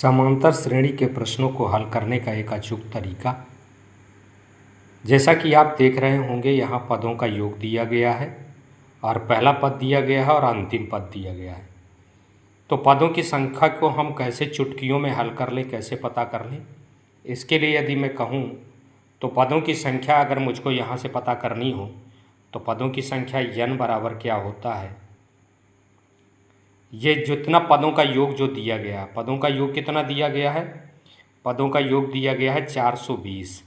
समांतर श्रेणी के प्रश्नों को हल करने का एक अचूक तरीका। जैसा कि आप देख रहे होंगे, यहाँ पदों का योग दिया गया है और पहला पद दिया गया है और अंतिम पद दिया गया है। तो पदों की संख्या को हम कैसे चुटकियों में हल कर लें, कैसे पता कर लें, इसके लिए यदि मैं कहूँ तो पदों की संख्या अगर मुझको यहाँ से पता करनी हो तो पदों की संख्या n बराबर क्या होता है, ये जितना पदों का योग जो दिया गया है, पदों का योग कितना दिया गया है, पदों का योग दिया गया है 420।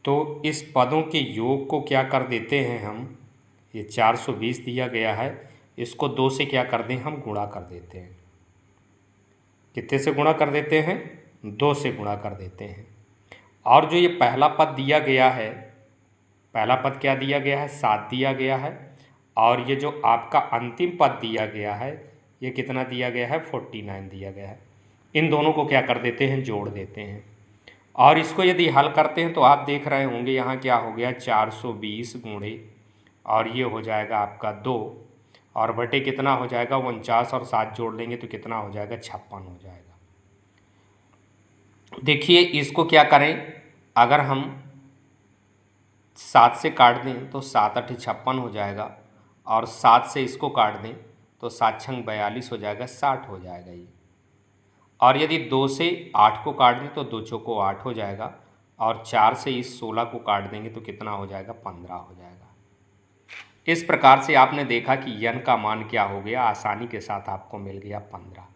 तो इस पदों के योग को क्या कर देते हैं हम, ये 420 दिया गया है, इसको 2 से क्या कर दें, हम गुणा कर देते हैं। कितने से गुणा कर देते हैं, 2 से गुणा कर देते हैं। और जो ये पहला पद दिया गया है, पहला पद क्या दिया गया है, 7 दिया गया है, और ये जो आपका अंतिम पद दिया गया है ये कितना दिया गया है, 49 दिया गया है। इन दोनों को क्या कर देते हैं, जोड़ देते हैं। और इसको यदि हल करते हैं तो आप देख रहे होंगे यहाँ क्या हो गया, 420 गुणे और ये हो जाएगा आपका 2 और बटे कितना हो जाएगा, 49 और 7 जोड़ लेंगे तो कितना हो जाएगा, 56 हो जाएगा। देखिए इसको क्या करें, अगर हम 7 से काट दें तो 7 8 56 हो जाएगा, और 7 से इसको काट दें तो 7 छंग 42 हो जाएगा, 60 हो जाएगा ये। और यदि 2 से 8 को काट दें तो 2 चौको 8 हो जाएगा, और 4 से इस 16 को काट देंगे तो कितना हो जाएगा, 15 हो जाएगा। इस प्रकार से आपने देखा कि n का मान क्या हो गया, आसानी के साथ आपको मिल गया 15।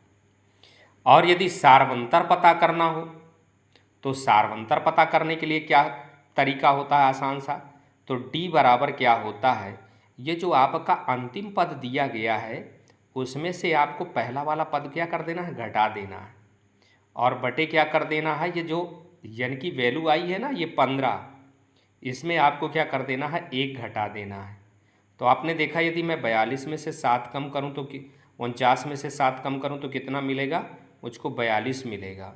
और यदि सारवंतर पता करना हो तो सारवंतर पता करने के लिए क्या तरीका होता है, आसान सा। तो d बराबर क्या होता है, ये जो आपका अंतिम पद दिया गया है उसमें से आपको पहला वाला पद क्या कर देना है, घटा देना है, और बटे क्या कर देना है, ये जो n की वैल्यू आई है ना, ये 15, इसमें आपको क्या कर देना है, 1 घटा देना है। तो आपने देखा यदि मैं 42 में से 7 कम करूं तो 49 में से 7 कम करूं तो कितना मिलेगा, मुझको 42 मिलेगा,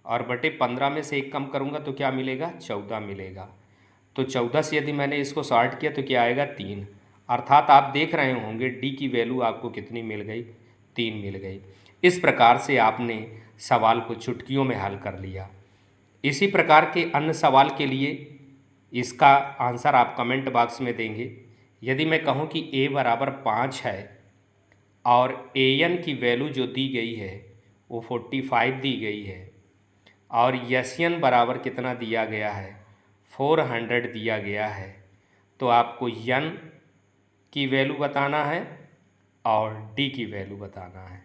और बटे 15 में से 1 कम करूंगा तो क्या मिलेगा, 14 मिलेगा। तो 14 से यदि मैंने इसको सॉर्ट किया तो क्या आएगा, 3। अर्थात आप देख रहे होंगे डी की वैल्यू आपको कितनी मिल गई, 3 मिल गई। इस प्रकार से आपने सवाल को चुटकियों में हल कर लिया। इसी प्रकार के अन्य सवाल के लिए इसका आंसर आप कमेंट बॉक्स में देंगे। यदि मैं कहूँ कि a बराबर 5 है और an की वैल्यू जो दी गई है वो 45 दी गई है, और यन बराबर कितना दिया गया है, 400 दिया गया है, तो आपको n की वैल्यू बताना है और d की वैल्यू बताना है।